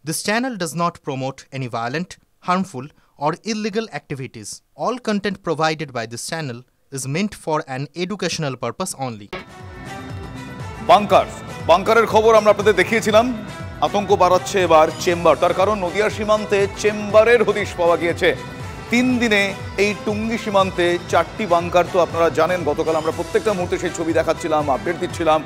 This channel does not promote any violent, harmful, or illegal activities. All content provided by this channel is meant for an educational purpose only. বাংকারের খবর আমরা আপনাদের দেখিয়েছিলাম। আতঙ্ক বাড়াচ্ছে এবার chamber, তার কারণ নদিয়ার সীমান্তে চেম্বারের হদিশ পাওয়া গিয়েছে। 3 দিনে এই টুঙ্গি সীমান্তে 4টি বাংকার, তো আপনারা জানেন গতকাল আমরা প্রত্যেকটা মুহূর্তে সেই ছবি দেখাচ্ছিলাম, আপডেট দিচ্ছিলাম।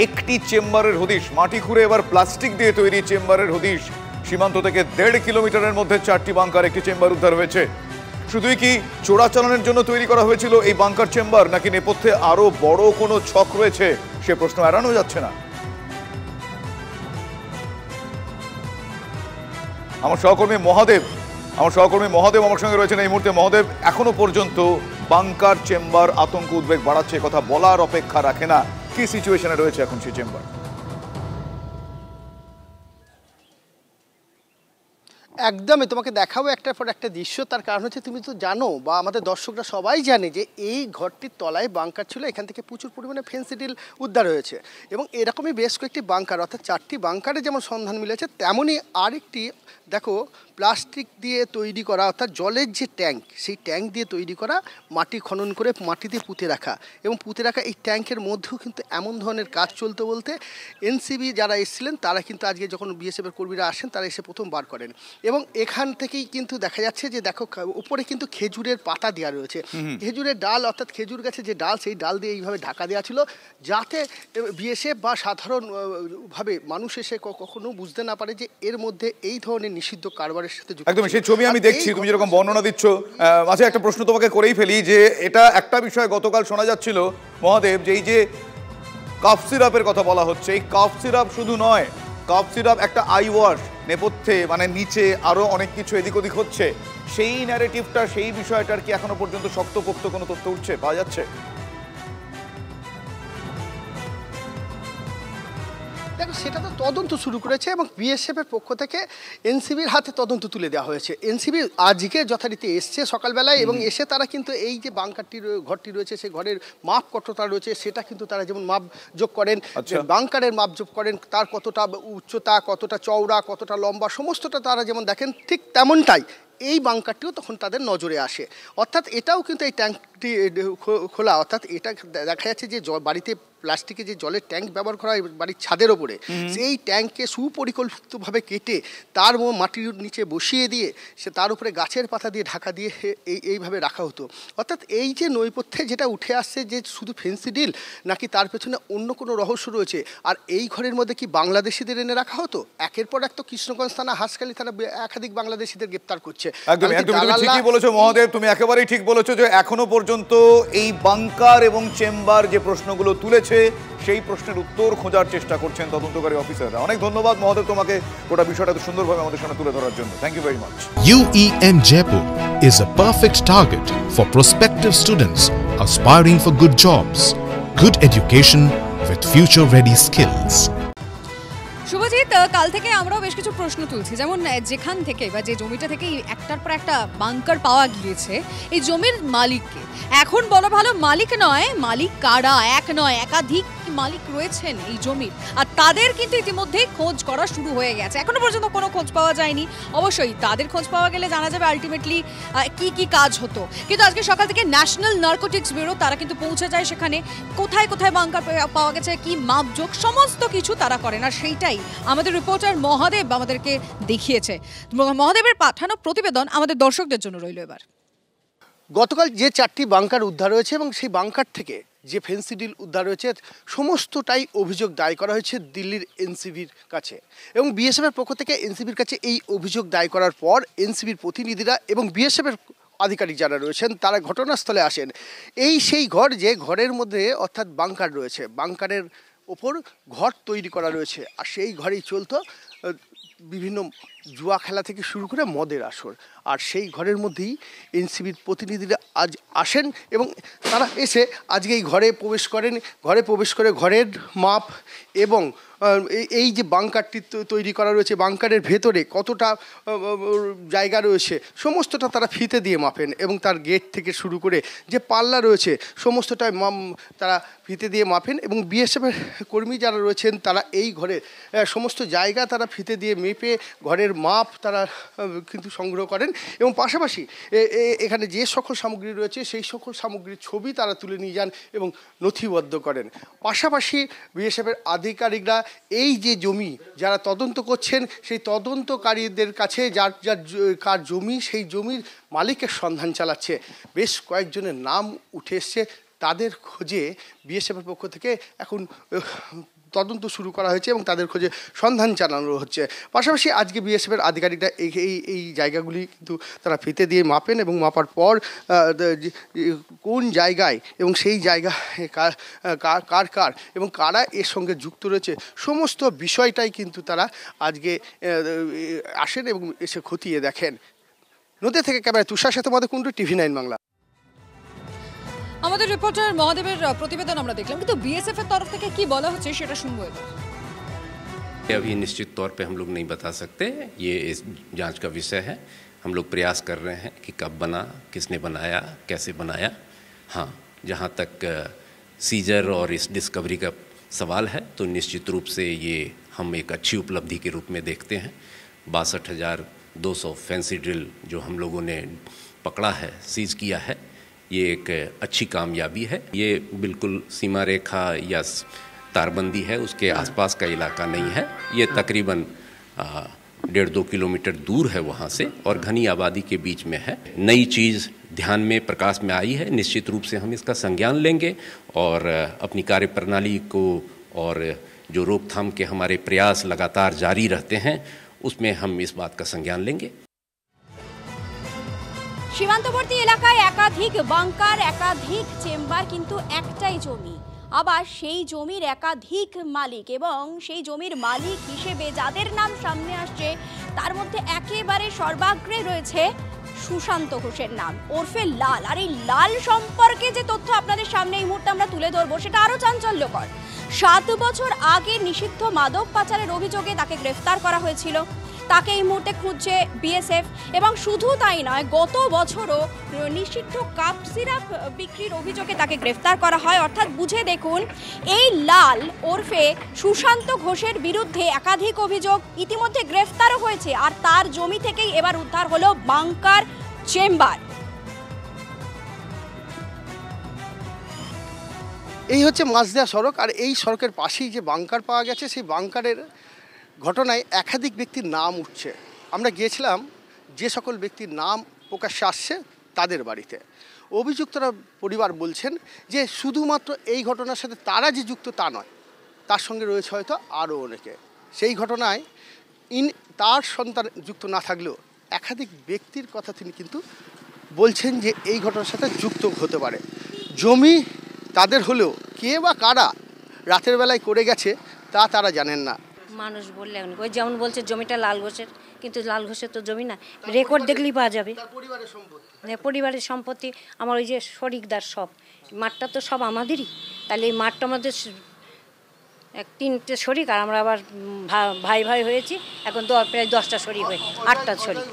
একটি চেম্বারের হদিশ, মাটি খুঁড়ে এবার প্লাস্টিক দিয়ে তৈরি চেম্বারের হদিশ। সীমান্ত থেকে 1.5 কিলোমিটারের মধ্যে 4টি বাংকার, একটি চেম্বার উদ্ধার হয়েছে। শুধুই কি চোরাচালানের জন্য তৈরি করা হয়েছিল এই বাংকার চেম্বার, নাকি নেপথ্যে আরো বড় কোনো ছক রয়েছে, সে প্রশ্ন এড়ানো যাচ্ছে না। আমার সহকর্মী মহাদেব আমার সঙ্গে রয়েছেন এই মুহূর্তে। মহাদেব, এখনো পর্যন্ত বাংকার চেম্বার আতঙ্ক উদ্বেগ বাড়াচ্ছে, কথা বলার অপেক্ষা রাখে না। কি সিচুয়েশনে রয়েছে এখন সেই চেম্বার? একদমই, তোমাকে দেখাবো একটার পর একটা দৃশ্য। তার কারণ হচ্ছে, তুমি তো জানো বা আমাদের দর্শকরা সবাই জানে যে এই ঘরটির তলায় বাংকার ছিল। এখান থেকে প্রচুর পরিমাণে ফেন্সিডিল উদ্ধার হয়েছে এবং এরকমই বেশ কয়েকটি বাংকার, অর্থাৎ 4টি বাংকারে যেমন সন্ধান মিলেছে, তেমনই আরেকটি দেখো প্লাস্টিক দিয়ে তৈরি করা, অর্থাৎ জলের যে ট্যাঙ্ক, সেই ট্যাঙ্ক দিয়ে তৈরি করা, মাটি খনন করে মাটিতে পুঁতে রাখা এবং পুঁতে রাখা এই ট্যাঙ্কের মধ্যেও কিন্তু এমন ধরনের কাজ চলতে বলতে এনসিবি যারা এসেছিলেন তারা কিন্তু আজকে যখন বিএসএফের কর্মীরা আসেন তারা এসে প্রথম বার করেন এবং এখান থেকেই কিন্তু দেখা যাচ্ছে যে দেখো উপরে কিন্তু খেজুরের পাতা দেওয়া রয়েছে, খেজুরের ডাল, অর্থাৎ খেজুর গাছের যে ডাল, সেই ডাল দিয়ে এইভাবে ঢাকা দেওয়া ছিল যাতে বিএসএফ বা সাধারণভাবে মানুষ এসে কখনো বুঝতে না পারে যে এর মধ্যে এই ধরনের নিষিদ্ধ কারবারের সাথে যুক্ত। একদম সেই ছবি আমি দেখছি, তুমি যেরকম বর্ণনা দিচ্ছ। মাঝে একটা প্রশ্ন তোমাকে করেই ফেলি, যে এটা একটা বিষয় গতকাল শোনা যাচ্ছিল মহাদেব, যে এই যে কাফ সিরাপের কথা বলা হচ্ছে, এই কাফ সিরাপ শুধু নয়, কাফ সিরাপ একটা আই ওয়াশ, নেপথ্যে মানে নিচে আরো অনেক কিছু এদিক ওদিক হচ্ছে। সেই ন্যারেটিভটা, সেই বিষয়টার কি এখনো পর্যন্ত শক্তপোক্ত কোনো তথ্য উঠছে, পাওয়া যাচ্ছে? দেখো, সেটা তো তদন্ত শুরু করেছে এবং বিএসএফের পক্ষ থেকে এনসিবির হাতে তদন্ত তুলে দেওয়া হয়েছে। এনসিবি আজকে যথারীতি এসছে সকালবেলায় এবং এসে তারা কিন্তু এই যে ঘরটি রয়েছে, সেই ঘরের মাপ কতটা রয়েছে সেটা কিন্তু তারা যেমন মাপ যোগ করেন, বাংকারের মাপ যোগ করেন, তার কতটা উচ্চতা, কতটা চওড়া, কতটা লম্বা, সমস্তটা তারা যেমন দেখেন, ঠিক তেমনটাই এই বাংকারটিও তখন তাদের নজরে আসে। অর্থাৎ এটাও কিন্তু এই ট্যাঙ্কটি খোলা, অর্থাৎ এটা দেখা যাচ্ছে যে বাড়িতে প্লাস্টিকে যে জলের ট্যাঙ্ক ব্যবহার করা হয় বাড়ির ছাদের ওপরে, সেই ট্যাঙ্ককে সুপরিকল্পিতভাবে কেটে তার মাটির নিচে বসিয়ে দিয়ে সে তার উপরে গাছের পাতা দিয়ে ঢাকা দিয়ে এইভাবে রাখা হতো। অর্থাৎ এই যে নৈপথ্যে যেটা উঠে আসছে যে শুধু ফেন্সিডিল নাকি তার পেছনে অন্য কোনো রহস্য রয়েছে। আর এই ঘরের মধ্যে কি বাংলাদেশিদের এনে রাখা হতো? একের পর এক তো কৃষ্ণগঞ্জ থানা, হাঁসখালি থানা একাধিক বাংলাদেশিদের গ্রেপ্তার করছে। ঠিকই বলেছো মহাদেব, তুমি একেবারেই ঠিক বলেছো যে এখনো পর্যন্ত এই বাংকার এবং চেম্বার যে প্রশ্নগুলো তুলেছে সেই প্রশ্নের উত্তর খোঁজার চেষ্টা করছেন তদন্তকারী অফিসাররা। অনেক ধন্যবাদ মহাদেব তোমাকে গোটা বিষয়টা এত সুন্দরভাবে আমাদের সামনে তুলে ধরার জন্য। Thank you very much. UEM Jaipur is a perfect target for prospective students aspiring for good jobs, good education with future-ready skills. Subhajit, কাল থেকে আমরাও বেশ কিছু প্রশ্ন তুলছি, যেমন যেখান থেকে বা যে জমিটা থেকে একটার পর একটা বাংকার পাওয়া গিয়েছে, এই জমির মালিককে এখন বলা ভালো মালিক নয়, মালিক কারা, এক নয় একাধিক মালিক রয়েছেন এই জমির, আর তাদের কিন্তু ইতিমধ্যেই খোঁজ করা শুরু হয়ে গেছে। এখনো পর্যন্ত কোনো খোঁজ পাওয়া যায়নি। অবশ্যই তাদের খোঁজ পাওয়া গেলে জানা যাবে আলটিমেটলি কি কি কাজ হতো। কিন্তু আজকে সকাল থেকে ন্যাশনাল নার্কোটিক্স ব্যুরো তারা কিন্তু পৌঁছে যায় সেখানে, কোথায় কোথায় বাংকার পাওয়া গেছে, কি মাপজোক, সমস্ত কিছু তারা করেন। আর সেইটাই আমাদের রিপোর্টার মহাদেব আমাদেরকে দেখিয়েছে। মহাদেবের পাঠানো প্রতিবেদন আমাদের দর্শকদের জন্য রইল এবার। গতকাল যে 4টি বাংকার উদ্ধার হয়েছে এবং সেই বাংকার থেকে যে ফেন্সিডিল উদ্ধার হয়েছে, সমস্তটাই অভিযোগ দায় করা হয়েছে দিল্লির এনসিবির কাছে এবং বিএসএফের পক্ষ থেকে এনসিবির কাছে এই অভিযোগ দায় করার পর এনসিবির প্রতিনিধিরা এবং বিএসএফের আধিকারিক যারা রয়েছেন তারা ঘটনাস্থলে আসেন। সেই ঘর, যে ঘরের মধ্যে অর্থাৎ বাংকার রয়েছে, বাংকারের ওপর ঘর তৈরি করা রয়েছে, আর সেই ঘরেই চলতো বিভিন্ন জুয়া খেলা থেকে শুরু করে মদের আসর। আর সেই ঘরের মধ্যেই এনসিবির প্রতিনিধিরা আজ আসেন এবং তারা এসে আজকে এই ঘরে প্রবেশ করেন। ঘরে প্রবেশ করে ঘরের মাপ এবং এই যে বাংকারটি তৈরি করা রয়েছে, বাংকারের ভেতরে কতটা জায়গা রয়েছে সমস্তটা তারা ফিতে দিয়ে মাপেন, এবং তার গেট থেকে শুরু করে যে পাল্লা রয়েছে সমস্তটাই তারা ফিতে দিয়ে মাপেন, এবং বিএসএফের কর্মী যারা রয়েছেন তারা এই ঘরের সমস্ত জায়গা তারা ফিতে দিয়ে মেপে ঘরের মাপ তারা কিন্তু সংগ্রহ করেন, এবং পাশাপাশি এখানে যে সকল সামগ্রী রয়েছে সেই সকল সামগ্রীর ছবি তারা তুলে নিয়ে যান এবং নথিবদ্ধ করেন। পাশাপাশি বিএসএফের আধিকারিকরা এই যে জমি যারা তদন্ত করছেন সেই তদন্তকারীদের কাছে কার জমি সেই জমির মালিকের সন্ধান চালাচ্ছে। বেশ কয়েকজনের নাম উঠে এসছে, তাদের খোঁজে বিএসএফের পক্ষ থেকে এখন তদন্ত শুরু করা হয়েছে এবং তাদের খোঁজে সন্ধান চালানো হচ্ছে। পাশাপাশি আজকে বিএসএফের আধিকারিকরা এই জায়গাগুলি কিন্তু তারা ফিতে দিয়ে মাপেন, এবং মাপার পর কোন জায়গায় এবং সেই জায়গায় কার এবং কারা এর সঙ্গে যুক্ত রয়েছে সমস্ত বিষয়টাই কিন্তু তারা আজকে আসেন এবং এসে খতিয়ে দেখেন। নদিয়া থেকে ক্যামেরায় তুষার সাথে মহাদেব কুণ্ডু, TV9 বাংলা। আমাদের রিপোর্টার মহাদেবের প্রতিবেদন আমরা দেখলাম, কিন্তু বিএসএফ এর তরফ থেকে কি বলা হচ্ছে সেটা শুনবো এবার। अभी निश्चित तौर पे हम लोग नहीं बता सकते, ये इस जांच का विषय है। हम लोग प्रयास कर रहे हैं कि कब बना, किसने बनाया, कैसे बनाया। हाँ, जहाँ तक सीजर और इस डिस्कवरी का सवाल है तो निश्चित रूप से ये हम एक अच्छी उपलब्धि के रूप में देखते हैं। 62,200 फैंसी ड्रिल जो हम लोगों ने पकड़ा है, सीज किया है, ये एक अच्छी कामयाबी है। ये बिल्कुल सीमा रेखा या तारबंदी है उसके आसपास का इलाका नहीं है, ये तकरीबन 1.5-2 किलोमीटर दूर है वहाँ से और घनी आबादी के बीच में है। नई चीज़ ध्यान में प्रकाश में आई है, निश्चित रूप से हम इसका संज्ञान लेंगे और अपनी कार्यप्रणाली को और जो रोकथाम के हमारे प्रयास लगातार जारी रहते हैं उसमें हम इस बात का संज्ञान लेंगे। সীমান্তবর্তী এলাকায় একাধিক বাংকার, একাধিক চেম্বার, কিন্তু একটাই জমি, আবার সেই জমির একাধিক মালিক, এবং সেই জমির মালিক হিসেবে যাদের নাম সামনে আসছে তার মধ্যে একেবারে সর্বাগ্রে রয়েছে সুশান্ত ঘোষের নাম, ওরফে লাল। আর এই লাল সম্পর্কে যে তথ্য আপনাদের সামনে এই মুহূর্তে আমরা তুলে ধরবো সেটা আরও চাঞ্চল্যকর। 7 বছর আগে নিষিদ্ধ মাদক পাচারের অভিযোগে তাকে গ্রেফতার করা হয়েছিল, তাকে এই মুহূর্তে খুঁজছে বিএসএফ। এবং শুধু তাই নয়, গত বছরও নিষিদ্ধ কাপ সিরাপ বিক্রির অভিযোগে তাকে গ্রেফতার করা হয়। অর্থাৎ বুঝে দেখুন, এই লাল ওরফে সুশান্ত ঘোষের বিরুদ্ধে একাধিক অভিযোগ, ইতিমধ্যে গ্রেফতারও হয়েছে, আর তার জমি থেকেই এবার উদ্ধার হলো বাংকার চেম্বার। এই হচ্ছে মাঝদিয়া সড়ক, আর এই সড়কের পাশেই যে বাংকার পাওয়া গেছে সেই বাংকারের ঘটনায় একাধিক ব্যক্তির নাম উঠছে। আমরা গিয়েছিলাম যে সকল ব্যক্তির নাম প্রকাশ্যে আসছে তাদের বাড়িতে। অভিযুক্তরা পরিবার বলছেন যে শুধুমাত্র এই ঘটনার সাথে তারা যে যুক্ত তা নয়, তার সঙ্গে রয়েছে হয়তো আরও অনেকে। সেই ঘটনায় তার সন্তান যুক্ত না থাকলেও একাধিক ব্যক্তির কথা তিনি কিন্তু বলছেন যে এই ঘটনার সাথে যুক্ত হতে পারে। জমি তাদের হলেও কে বা কারা রাতের বেলায় করে গেছে তা তারা জানেন না। মানুষ বললে ওই যেমন বলছে জমিটা লাল ঘোষের, কিন্তু লাল ঘোষের তো জমি না, রেকর্ড দেখলেই পাওয়া যাবে। পরিবারের সম্পত্তি আমার ওই যে শরিকদার, সব মাঠটা তো সব আমাদেরই, তাহলে এই মাঠটা আমাদের 3টে শরিক, আর আমরা আবার ভাই ভাই হয়েছি এখন প্রায় 10টা শরিক হয়ে 8টা শরিক।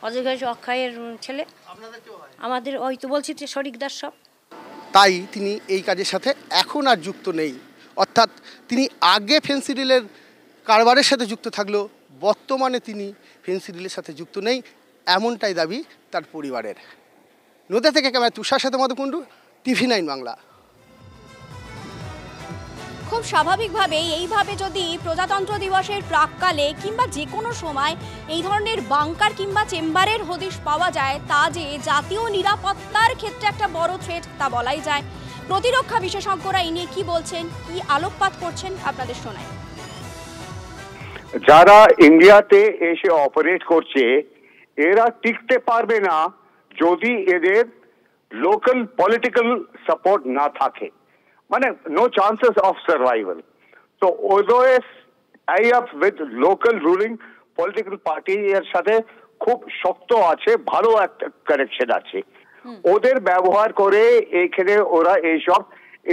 অজয় ঘোষ অক্ষয়ের ছেলে, আমাদের ওই তো বলছি যে শরিকদার সব। তাই তিনি এই কাজের সাথে এখন আর যুক্ত নেই, অর্থাৎ তিনি আগে ফেন্সি ডিলের কারবারের সাথে যুক্ত থাকলেও বর্তমানে তিনি ফেন্সি ডিলের সাথে যুক্ত নেই, এমনটাই দাবি তার পরিবারের। নদিয়া থেকে ক্যামেরায় তুষার সাথে মহাদেব কুণ্ডু, TV9 বাংলা। খুব স্বাভাবিকভাবেই এইভাবে যদি প্রজাতন্ত্র দিবসের প্রাককালে কিংবা যে কোনো সময় এই ধরনের বাংকার কিংবা চেম্বারের হদিশ পাওয়া যায়, তা যে জাতীয় নিরাপত্তার ক্ষেত্রে একটা বড় থ্রেট তা বলাই যায়। প্রতিরক্ষা বিশেষজ্ঞরা এই নিয়ে কি বলছেন, কি আলোকপাত করছেন আপনাদের শোনায়। যারা ইন্ডিয়াতে এসে অপারেট করছে এরা টিকতে পারবে না যদি এদের লোকাল পলিটিক্যাল সাপোর্ট না থাকে, মানে নো চান্সেস অফ সার্ভাইভাল। তো ওদের tie up with local ruling political party এর সাথে খুব শক্ত আছে, ভালো একটা কানেকশন আছে। ওদের ব্যবহার করে এখানে ওরা এইসব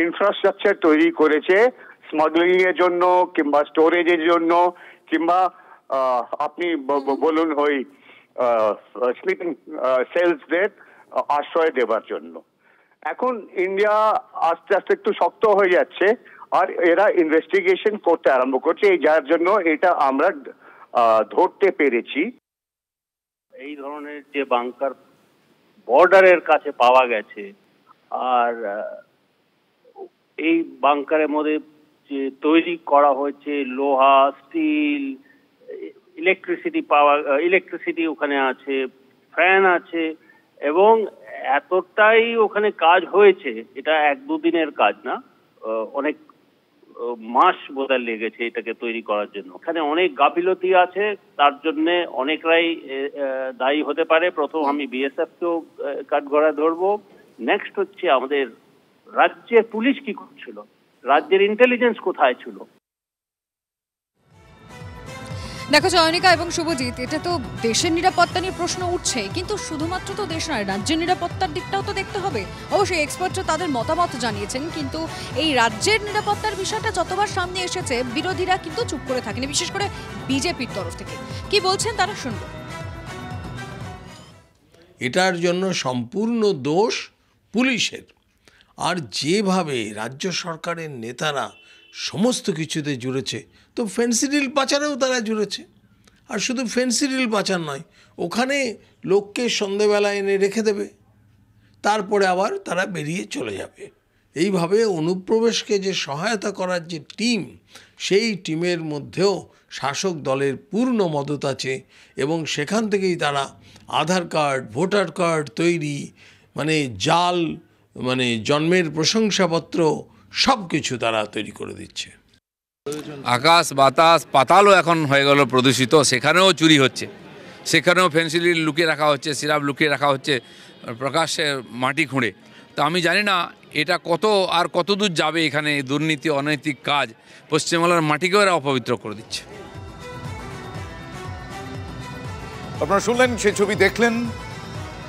ইনফ্রাস্ট্রাকচার তৈরি করেছে, স্মাগলিং এর জন্য কিংবা স্টোরেজের জন্য কিংবা আপনি বলুন ওই স্লিপিং সেলসদের আশ্রয় দেবার জন্য। এখন ইন্ডিয়া আস্তে আস্তে একটু শক্ত হয়ে যাচ্ছে আর এরা ইনভেস্টিগেশন করতে আরম্ভ করছে, যার জন্য এটা আমরা ধরতে পেরেছি। এই ধরনের যে বাংকার বর্ডারের কাছে পাওয়া গেছে, আর এই বাংকারের মধ্যে যে তৈরি করা হয়েছে লোহা, স্টিল, ইলেকট্রিসিটি ওখানে আছে, ফ্যান আছে, এবং এতটাই ওখানে কাজ হয়েছে, এটা 1-2 দিনের কাজ না, অনেক মাস বোধহয় লেগেছে এটাকে তৈরি করার জন্য। এখানে অনেক গাফিলতি আছে, তার জন্য অনেকরাই দায়ী হতে পারে। প্রথম আমি বিএসএফকেও কাঠগড়ায় ধরবো। নেক্সট হচ্ছে আমাদের রাজ্যের পুলিশ কি করছিল, রাজ্যের ইন্টেলিজেন্স কোথায় ছিল। দেখো চয়নিকা এবং শুভজিৎ, এটা তো দেশের নিরাপত্তা নিয়ে প্রশ্ন উঠছে, কিন্তু শুধুমাত্র তো দেশ নয়, রাজ্যের নিরাপত্তার দিকটাও তো দেখতে হবে। অবশ্যই এক্সপার্টরা তাদের মতামত জানিয়েছেন, কিন্তু এই রাজ্যের নিরাপত্তার বিষয়টা যতবার সামনে এসেছে বিরোধীরা কিন্তু চুপ করে থাকেনি, বিশেষ করে বিজেপির তরফ থেকে। কি বলছেন তারা শুনবো। এটার জন্য সম্পূর্ণ দোষ পুলিশের। আর যেভাবে রাজ্য সরকারের নেতারা সমস্ত কিছুতে জুড়েছে, তো ফেন্সিডিল পাচারেও তারা জুড়েছে। আর শুধু ফেন্সিডিল পাচার নয়, ওখানে লোককে সন্ধেবেলা এনে রেখে দেবে, তারপরে আবার তারা বেরিয়ে চলে যাবে। এইভাবে অনুপ্রবেশকে যে সহায়তা করার যে টিম, সেই টিমের মধ্যেও শাসক দলের পূর্ণ মদত আছে, এবং সেখান থেকেই তারা আধার কার্ড, ভোটার কার্ড তৈরি, মানে জাল, মানে জন্মের প্রশংসাপত্র, সব কিছু তারা তৈরি করে দিচ্ছে। আকাশ বাতাস পাতালও এখন হয়ে গেল প্রদূষিত, সেখানেও চুরি হচ্ছে, সেখানেও ফেন্সিডিল লুকিয়ে রাখা হচ্ছে, সিরাপ লুকিয়ে রাখা হচ্ছে প্রকাশ্যে মাটি খুঁড়ে। তো আমি জানি না এটা কত দূর যাবে। এখানে দুর্নীতি, অনৈতিক কাজ পশ্চিমবাংলার মাটিকেও এরা অপবিত্র করে দিচ্ছে। আপনারা শুনলেন, সেই ছবি দেখলেন।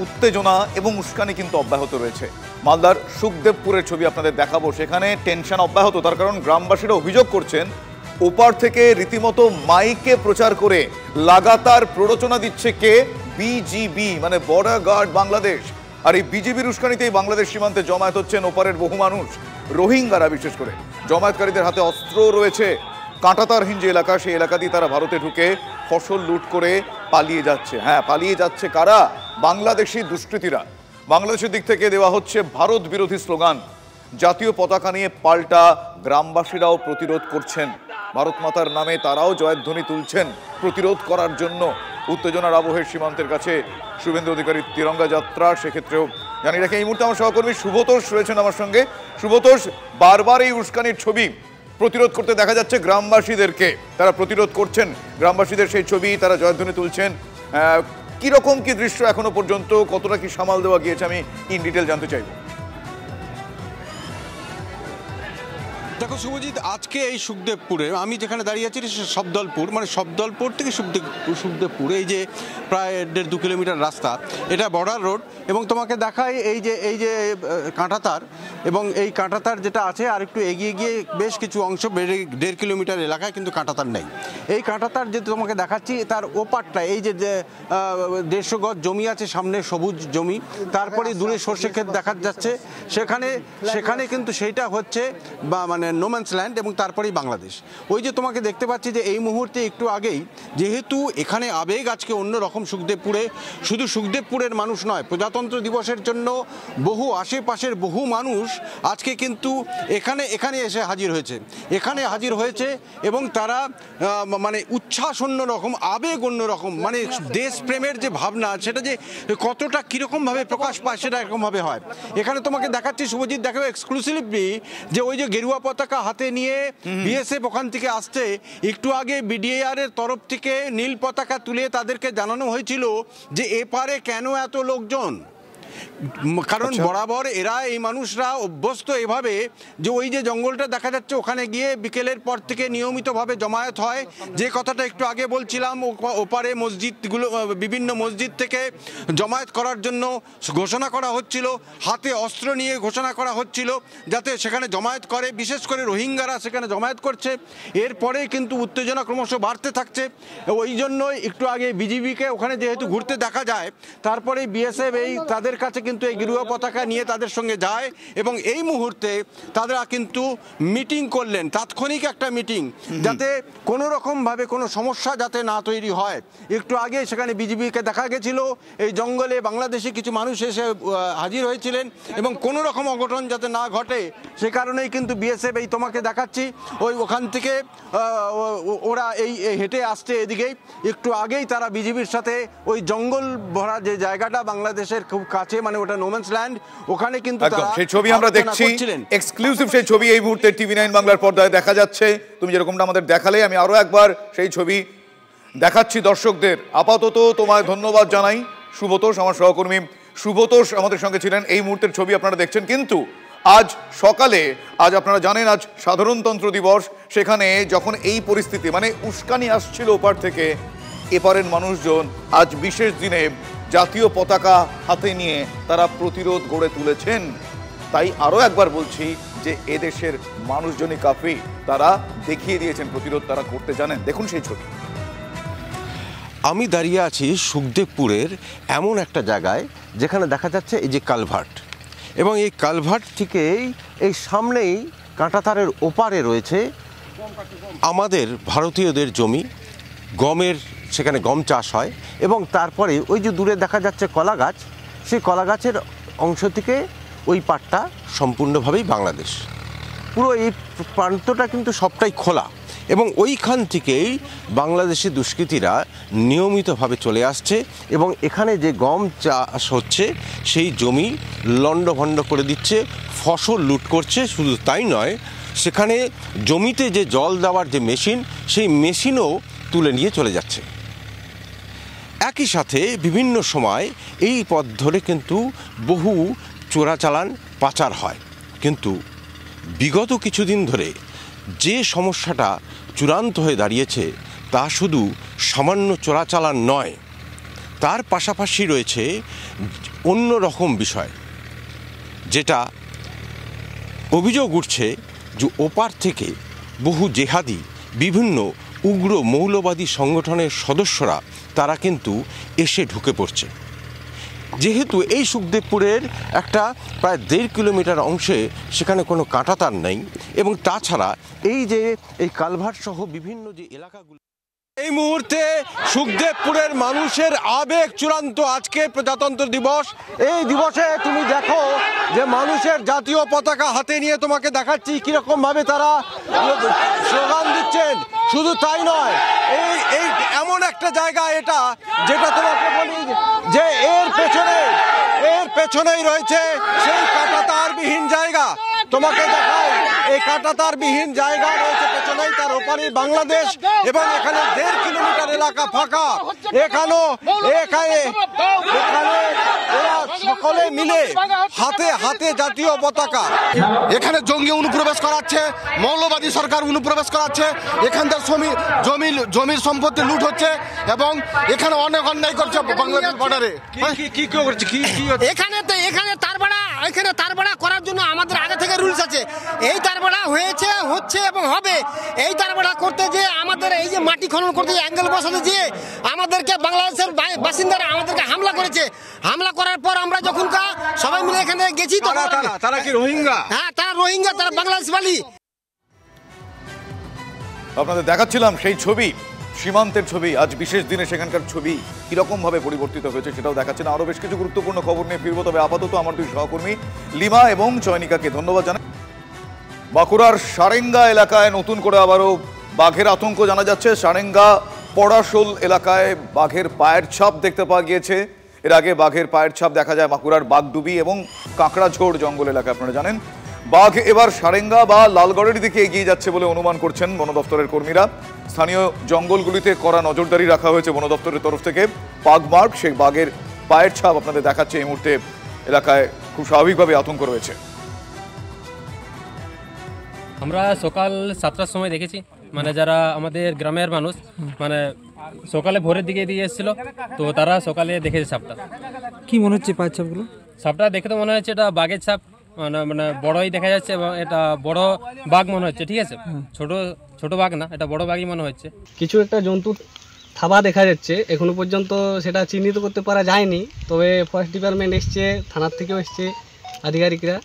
উত্তেজনা এবং উস্কানি কিন্তু অব্যাহত রয়েছে। মালদার সুখদেবপুরের ছবি আপনাদের দেখাবো, সেখানে টেনশন অব্যাহত। তার কারণ গ্রামবাসীরা অভিযোগ করছেন ওপার থেকে রীতিমতো মাইকে প্রচার করে লাগাতার প্ররোচনা দিচ্ছে কে? বিজিবি, মানে বর্ডার গার্ড বাংলাদেশ। আর এই বিজিবির উস্কানিতেই বাংলাদেশ সীমান্তে জমায়েত হচ্ছেন ওপারের বহু মানুষ, রোহিঙ্গারা বিশেষ করে। জমায়েতকারীদের হাতে অস্ত্র রয়েছে। কাঁটাতারহীন যে এলাকা, সেই এলাকা দিয়ে তারা ভারতে ঢুকে ফসল লুট করে পালিয়ে যাচ্ছে। হ্যাঁ, পালিয়ে যাচ্ছে কারা? বাংলাদেশি দুষ্কৃতীরা। বাংলাদেশের দিক থেকে দেওয়া হচ্ছে ভারত বিরোধী স্লোগান, জাতীয় পতাকা নিয়ে পাল্টা গ্রামবাসীরাও প্রতিরোধ করছেন। ভারত মাতার নামে তারাও জয়ধ্বনি তুলছেন প্রতিরোধ করার জন্য। উত্তেজনার আবহে সীমান্তের কাছে শুভেন্দু অধিকারীর তিরঙ্গা যাত্রা, সেক্ষেত্রেও জানি রাখি এই মুহূর্তে আমার সহকর্মী শুভতোষ রয়েছেন আমার সঙ্গে। শুভতোষ, বারবার এই উস্কানির ছবি, প্রতিরোধ করতে দেখা যাচ্ছে গ্রামবাসীদেরকে, তারা প্রতিরোধ করছেন, গ্রামবাসীদের সেই ছবি, তারা জয়ধ্বনি তুলছেন। কিরকম কি দৃশ্য এখনো পর্যন্ত, কতটা কি সামাল দেওয়া গিয়েছে, আমি ইন ডিটেল জানতে চাইব। দেখো শুভজিৎ, আজকে এই সুখদেবপুরে আমি যেখানে দাঁড়িয়ে আছি শব্দলপুর, মানে শব্দলপুর থেকে সুখদেবপুর, এই যে প্রায় 1.5-2 কিলোমিটার রাস্তা, এটা বর্ডার রোড। এবং তোমাকে দেখায় এই যে কাঁটাতার, এবং এই কাঁটাতার যেটা আছে আর একটু এগিয়ে গিয়ে বেশ কিছু অংশ 1.5 কিলোমিটার এলাকায় কিন্তু কাঁটাতার নেই। এই কাঁটাতার যে তোমাকে দেখাচ্ছি, তার ওপারটা এই যে 150 গজ জমি আছে সামনে, সবুজ জমি, তারপরে দূরে সর্ষে ক্ষেত দেখা যাচ্ছে, সেখানে কিন্তু সেইটা হচ্ছে বা মানে নোম্যান্স ল্যান্ড, এবং তারপরেই বাংলাদেশ। ওই যে তোমাকে দেখতে পাচ্ছি যে এই মুহূর্তে একটু আগেই, যেহেতু এখানে আবেগ আজকে অন্যরকম সুখদেবপুরে, শুধু সুখদেবপুরের মানুষ নয়, প্রজাতন্ত্র দিবসের জন্য বহু আশেপাশের বহু মানুষ আজকে কিন্তু এখানে এসে হাজির হয়েছে, এবং তারা মানে উচ্ছ্বাস অন্যরকম, আবেগ অন্যরকম, মানে দেশপ্রেমের যে ভাবনা, সেটা যে কতটা কীরকমভাবে প্রকাশ পায় সেটা এরকমভাবে হয়। এখানে তোমাকে দেখাচ্ছি শুভজিৎ, দেখো এক্সক্লুসিভলি যে ওই যে গেরুয়া পতাকা হাতে নিয়ে বিএসএফ ওখান থেকে আসছে। একটু আগে বিডিআর এর তরফ থেকে নীল পতাকা তুলে তাদেরকে জানানো হয়েছিল যে এপারে কেন এত লোকজন, কারণ বরাবর এরা এই মানুষরা অভ্যস্ত এভাবে যে ওই যে জঙ্গলটা দেখা যাচ্ছে ওখানে গিয়ে বিকেলের পর থেকে নিয়মিতভাবে জমায়েত হয়। যে কথাটা একটু আগে বলছিলাম, ওপারে মসজিদগুলো, বিভিন্ন মসজিদ থেকে জমায়েত করার জন্য ঘোষণা করা হচ্ছিল, হাতে অস্ত্র নিয়ে ঘোষণা করা হচ্ছিল যাতে সেখানে জমায়েত করে। বিশেষ করে রোহিঙ্গারা সেখানে জমায়েত করছে। এরপরে কিন্তু উত্তেজনা ক্রমশ বাড়তে থাকছে। ওই জন্যই একটু আগে বিজিবিকে ওখানে যেহেতু ঘুরতে দেখা যায়, তারপরে বিএসএফ এই তাদের কাছে কিন্তু এই গেরুয়া পতাকা নিয়ে তাদের সঙ্গে যায় এবং এই মুহূর্তে তারা কিন্তু মিটিং করলেন, তাৎক্ষণিক একটা মিটিং, যাতে কোনো রকমভাবে কোনো সমস্যা যাতে না তৈরি হয়। একটু আগে সেখানে বিজিবিকে দেখা গেছিল, এই জঙ্গলে বাংলাদেশি কিছু মানুষ এসে হাজির হয়েছিলেন এবং কোনো রকম অঘটন যাতে না ঘটে সে কারণেই কিন্তু বিএসএফ এই তোমাকে দেখাচ্ছি ওখান থেকে ওরা এই হেঁটে আসছে এদিকেই। একটু আগেই তারা বিজিবির সাথে ওই জঙ্গল ভরা যে জায়গাটা বাংলাদেশের খুব কাছে, মানে ওটা নোম্যান্স ল্যান্ড, ওখানে কিন্তু সেই ছবি আমরা দেখছি, এক্সক্লুসিভ সেই ছবি এই মুহূর্তে টিভি9 বাংলার পর্দায় দেখা যাচ্ছে। তুমি যেরকমটা আমাদের দেখালে, আমি আরো একবার সেই ছবি দেখাচ্ছি দর্শকদের। আপাতত তোমায় ধন্যবাদ জানাই সুব্রতোষ, আমার সহকর্মী সুব্রতোষ আমাদের সঙ্গে ছিলেন। এই মুহূর্তের ছবি আপনারা দেখছেন। কিন্তু আজ সকালে, আজ আপনারা জানেন আজ সাধারণতন্ত্র দিবস, সেখানে যখন এই পরিস্থিতি মানে উস্কানি আসছিল ওপার থেকে, এপারের মানুষজন আজ বিশেষ দিনে জাতীয় পতাকা হাতে নিয়ে তারা প্রতিরোধ গড়ে তুলেছেন। তাই আরও একবার বলছি যে এদেশের মানুষজনই কাফি, তারা দেখিয়ে দিয়েছেন প্রতিরোধ তারা করতে জানেন। দেখুন সেই ছবি। আমি দাঁড়িয়ে আছি সুখদেবপুরের এমন একটা জায়গায় যেখানে দেখা যাচ্ছে এই যে কালভার্ট, এবং এই কালভার্ট থেকেই এই সামনেই কাঁটাতারের ওপারে রয়েছে আমাদের ভারতীয়দের জমি, গমের, সেখানে গম চাষ হয়। এবং তারপরে ওই যে দূরে দেখা যাচ্ছে কলা গাছ, সেই কলা গাছের অংশ থেকে ওই পাটটা সম্পূর্ণভাবেই বাংলাদেশ। পুরো এই প্রান্তটা কিন্তু সবটাই খোলা, এবং ওইখান থেকেই বাংলাদেশি দুষ্কৃতীরা নিয়মিতভাবে চলে আসছে এবং এখানে যে গম চাষ হচ্ছে সেই জমি লণ্ডভণ্ড করে দিচ্ছে, ফসল লুট করছে। শুধু তাই নয়, সেখানে জমিতে যে জল দেওয়ার যে মেশিন, সেই মেশিনও তুলে নিয়ে চলে যাচ্ছে। একই সাথে বিভিন্ন সময় এই পথ ধরে কিন্তু বহু চোরাচালান পাচার হয়। কিন্তু বিগত কিছুদিন ধরে যে সমস্যাটা চূড়ান্ত হয়ে দাঁড়িয়েছে তা শুধু সামান্য চোরাচালান নয়, তার পাশাপাশি রয়েছে অন্য রকম বিষয়, যেটা অভিযোগ উঠছে যে ওপার থেকে বহু জেহাদি, বিভিন্ন উগ্র মৌলবাদী সংগঠনের সদস্যরা তারা কিন্তু এসে ঢুকে পড়ছে। যেহেতু এই সুখদেবপুরের একটা প্রায় 1.5 কিলোমিটার অংশে সেখানে কোনো কাঁটাতার নেই, এবং তাছাড়া এই যে এই কালভার্ট সহ বিভিন্ন যে এলাকাগুলো, এই মুহূর্তে সুখদেবপুরের মানুষের আবেগ চূড়ান্ত। আজকে প্রজাতন্ত্র দিবস, এই দিবসে তুমি দেখো যে মানুষের জাতীয় পতাকা হাতে নিয়ে তোমাকে দেখাচ্ছি কিরকম ভাবে তারা স্লোগান দিচ্ছেন। শুধু তাই নয়, এই এমন একটা জায়গা এটা, যেটা তোমাকে বলি যে এর পেছনেই রয়েছে সেই কাঁটাতারবিহীন জায়গা। তোমাকে দেখাই, এই কাঁটাতারবিহীন জায়গা রয়েছে পেছনেই, তার ওপারেই বাংলাদেশ, এবং এখানে 1.5 কিলোমিটার এলাকা ফাঁকা। এখানে ওরা সকলে মিলে হাতে হাতে জাতীয় পতাকা। এখানে জঙ্গি অনুপ্রবেশ করাচ্ছে, মৌলবাদী সরকার অনুপ্রবেশ করাচ্ছে, এখানকার জমির সম্পত্তি লুট হচ্ছে, এবং এখানে অনেক অন্যায় করছে বাংলাদেশ বর্ডারে। কি করছে, কি এখানে তার ভাড়া করার জন্য আমাদের আগে থেকে রুলস আছে। এই তার ভাড়া হচ্ছে এবং হবে। এই তার ভাড়া করতে যে আমাদের এই যে মাটি খনন করতে যে অ্যাঙ্গেল বসাতে যে আমাদেরকে বাংলাদেশের বাসিন্দারা আমাদেরকে হামলা করেছে। হামলা করার পর আমরা যখন সবাই মিলে এখানে গেছি, তারা কি রোহিঙ্গা? হ্যাঁ, তারা রোহিঙ্গা, তারা বাংলাদেশ বালি। আপনাদের দেখাচ্ছিলাম সেই ছবি, সীমান্তের ছবি। আজ বিশেষ দিনে সেখানকার ছবি কিরকম ভাবে পরিবর্তিত হয়েছে সেটাও দেখাচ্ছেন। আরো বেশ কিছু গুরুত্বপূর্ণ খবর নিয়ে ফিরবো, তবে আপাতত আমার দুই সহকর্মী লিমা এবং চয়নিকাকে ধন্যবাদ জানাই। বাঁকুড়ার সারেঙ্গা এলাকায় নতুন করে আবারও বাঘের আতঙ্ক জানা যাচ্ছে। সারেঙ্গা পড়াশোল এলাকায় বাঘের পায়ের ছাপ দেখতে পাওয়া গিয়েছে। এর আগে বাঘের পায়ের ছাপ দেখা যায় বাঁকুড়ার বাগডুবি এবং কাঁকড়াঝোড় জঙ্গল এলাকায়। আপনারা জানেন বাঘ এবার সারেঙ্গা বা লালগড়ের দিকে এগিয়ে যাচ্ছে বলে অনুমান করছেন বন দপ্তরের কর্মীরা। স্থানীয় জঙ্গলগুলিতে কড়া নজরদারি রাখা হয়েছে বন দপ্তরের তরফ থেকে। পাগমার্ক, সেই বাঘের পায়ের ছাপ আপনাদের দেখাচ্ছে এই মুহূর্তে এলাকায় খুব স্বাভাবিকভাবে আতঙ্ক রয়েছে। আমরা সকাল 7টার সময় দেখেছি, মানে যারা আমাদের গ্রামের মানুষ মানে সকালে ভোরের দিকে দিয়ে এসেছিল, তো তারা সকালে দেখেছে সাপটা। কি মনে হচ্ছে পায়ের ছাপগুলো? সাপটা দেখে তো মনে হচ্ছে এটা বাঘের ছাপ, মানে বড়ই দেখা যাচ্ছে এবং এটা বড় বাঘ মনে হচ্ছে, ঠিক আছে, ছোট বাঘ না, এটা বড় বাঘই মনে হচ্ছে। কিছু একটা জন্তু থাবা দেখা যাচ্ছে, এখনো পর্যন্ত সেটা চিহ্নিত করতে পারা যায়নি, তবে ফরেস্ট ডিপার্টমেন্ট এসছে, থানার থেকেও এসছে আধিকারিকরা,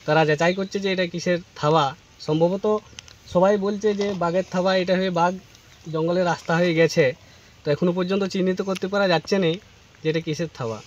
তারা যাচাই করছে যে এটা কিসের থাবা। সম্ভবত সবাই বলছে যে বাঘের থাবা, এটা হয়ে বাঘ জঙ্গলের রাস্তা হয়ে গেছে, তো এখনো পর্যন্ত চিহ্নিত করতে পারা যাচ্ছে না যে এটা কিসের থাবা।